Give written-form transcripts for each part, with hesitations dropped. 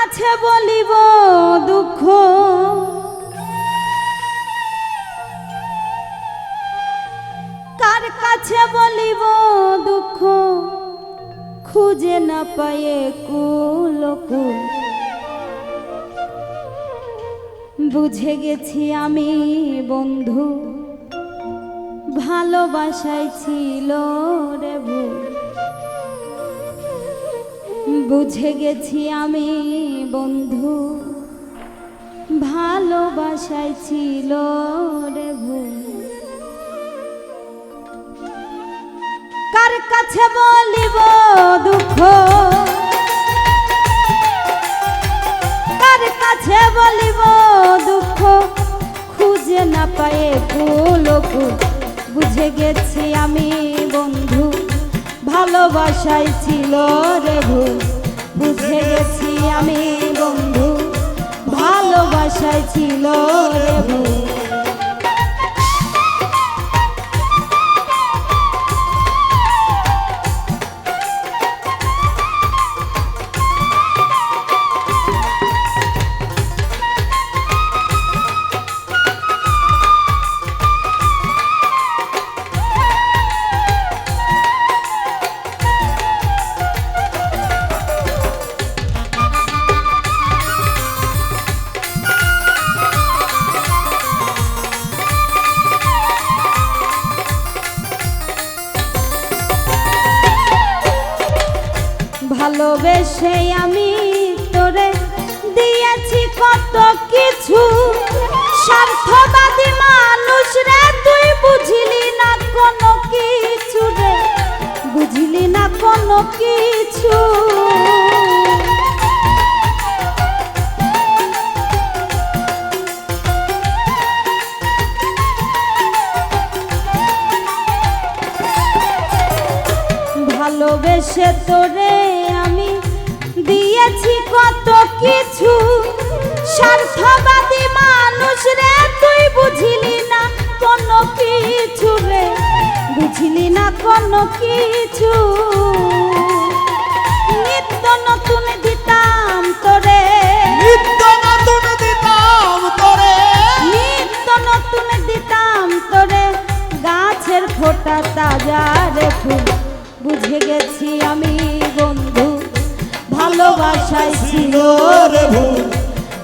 কাছে বলিব দুঃখ, কার কাছে বলিব দুঃখ, খুঁজে না পায়ে কুলকুল। বুঝে গেছি আমি বন্ধু, ভালোবাসায় ছিল রে ভুল। বুঝে গেছি আমি বন্ধু, ভালোবাসায় ছিল রে ভুল। কার কাছে বলিব দুঃখ, কার কাছে বলিব দুঃখ, খুঁজে না পায়ে কুলকুল। বুঝে গেছি আমি বন্ধু, ভালোবাসায় ছিল রে ভুল। বুঝে গেছি আমি বন্ধু, ভালোবাসায় ছিল রে ভুল। ভালোবেসে আমি তোরে দিয়েছি কত কিছু, স্বার্থবাদী মানুষ রে তুই বুঝলি না কোনো কিছু রে, বুঝলি না কোনো কিছু। ভালোবেসে তোরে আমি দিয়েছি কত কিছু, স্বার্থবাদী মানুষ রে তুই বুঝলি না কোনো কিছু রে, বুঝলি না কোনো কিছু। নিত্য নতুন দিতাম তোরে, নিত্য নতুন দিতাম তোরে, নিত্য নতুন দিতাম তোরে, গাছের ফোটা তাজা রে ফুল। বুঝে গেছি আমি বন্ধু, ভালোবাসায় ছিল রে ভুল।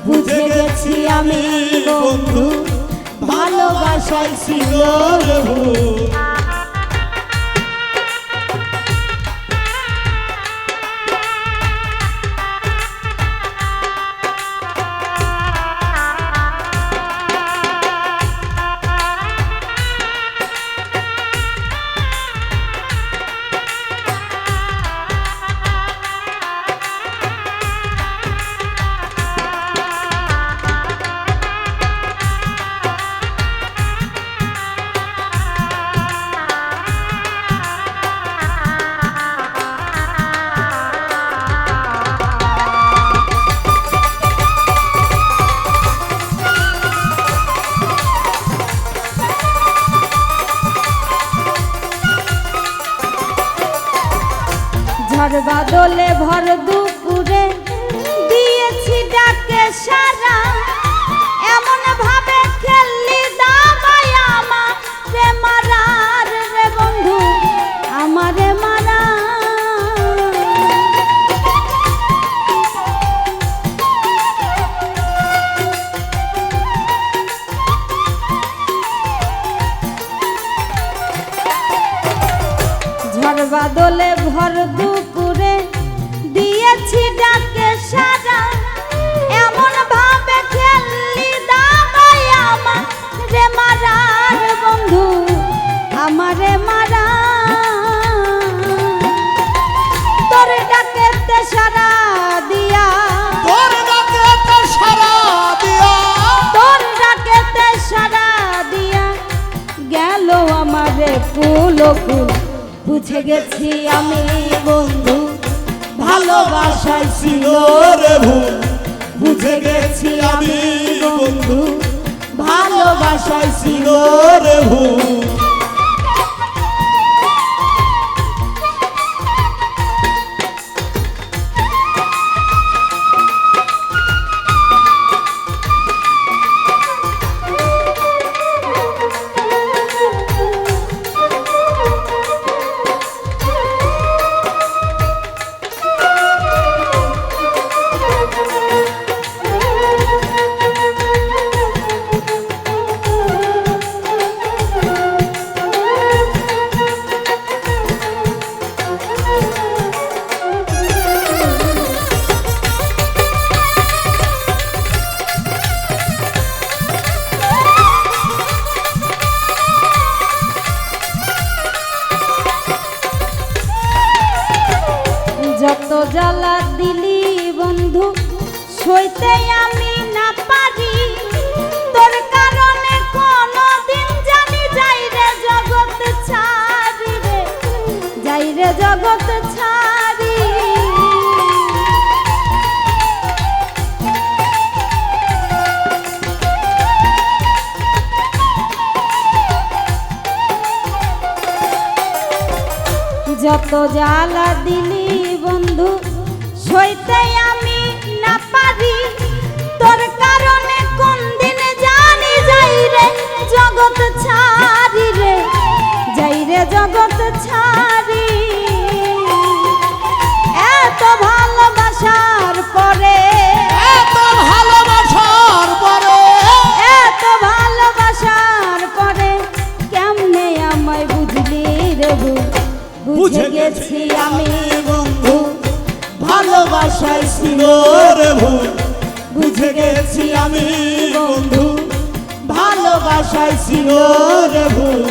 বুঝে গেছি আমি বন্ধু, ভালোবাসায় ছিল রে ভুল। ঝড় বাদলে ভর দুপুরে দিয়েছি ডাকে সারা, এমন ভাবে খেললি দাবায় আমারে মারার রে বন্ধু, আমারে মারা। ঝড় বাদলে ভর দুপুরে দিয়েছি ডাকে সারা, এমন ভাবে খেললি দাবায় আমারে মারার বন্ধু, আমারে মারা। তোর ডাকেতে সারা দিয়া, তোর ডাকেতে সারা দিয়া, তোর ডাকেতে সারা দিয়া, গেল আমারে কুলকুল। বুঝে গেছি আমি বন্ধু, ভালোবাসায় ছিল রে ভুল। বুঝে গেছি আমি বন্ধু, ভালোবাসায় ছিল রে ভুল। জ্বালা দিলি বন্ধু সইতে আমি না পারি তোর কারণে কোনদিন জানি যাই রে জগৎ ছাড়ি রে যাই রে জগৎ ছাড়ি যত জ্বালা দিলি বন্ধু সইতে আমি না পারি তোর কারণে কোন দিন জানি যাই রে জগৎ ছাড়ি রে যাই রে জগৎ ছাড়ি এত ভালোবাসার পরে এত ভালোবাসার পরে এত ভালোবাসার পরে কেমনে আমায় বুঝলি রে বুঝে গেছি আমি বন্ধু ভালোবাসায় ছিল রে ভুল বুঝে গেছি আমি বন্ধু ভালোবাসায় ছিল রে ভুল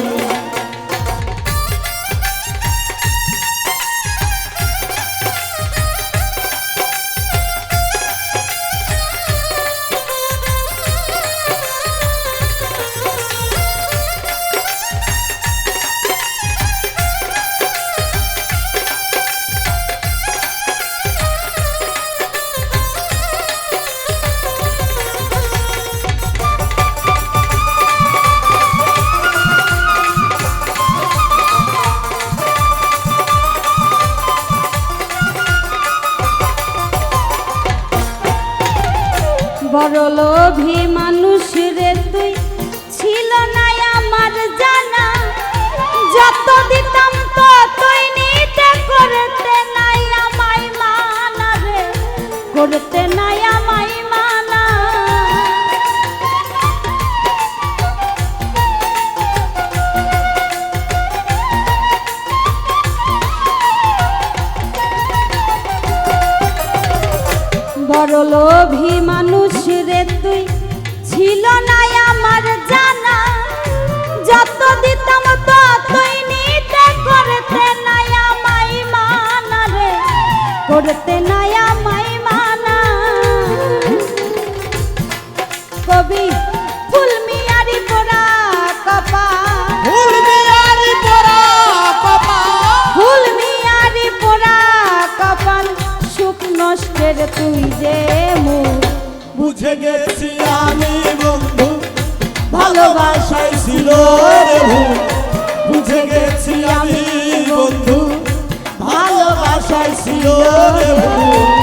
বড় লোভী মানুষ রে তুই ছিল না আমার জানা যত দিতাম ততই নিতে করতে নাই আমায় মানা রে করতে নাই আমায় মানা বড় লোভী মানুষ রে তুই ছিল না আমার জানা যত দিতাম ততই নিতে করতে নাই আমায় মানা রে করতে নাই আমায় মানা কবি ফুল মিয়ারি পোড়া কপা ফুল মিয়ারি পোড়া কপাল ফুল মিয়ারি পোড়া কপাল সুখ নষ্টের তুই যে মুখ বুঝে গেছি আমি বন্ধু ভালোবাসায় ছিল রে ভুল বুঝে গেছি আমি বন্ধু ভালোবাসায় ছিল রে ভুল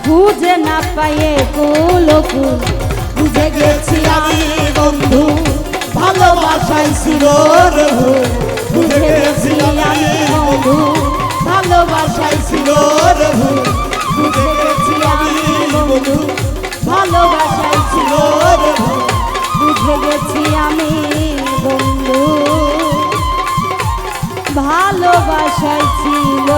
বুঝে না পায়ে কুলকুল বুঝে গেছি আমি বন্ধু ভালোবাসায় ছিল রে ভুল বুঝে গেছি আমি বন্ধু ভালোবাসায় ছিল রে ভুল বুঝে গেছি আমি বন্ধু ভালোবাসায় ছিল রে ভুল বুঝে গেছি আমি বন্ধু ভালোবাসায় ছিল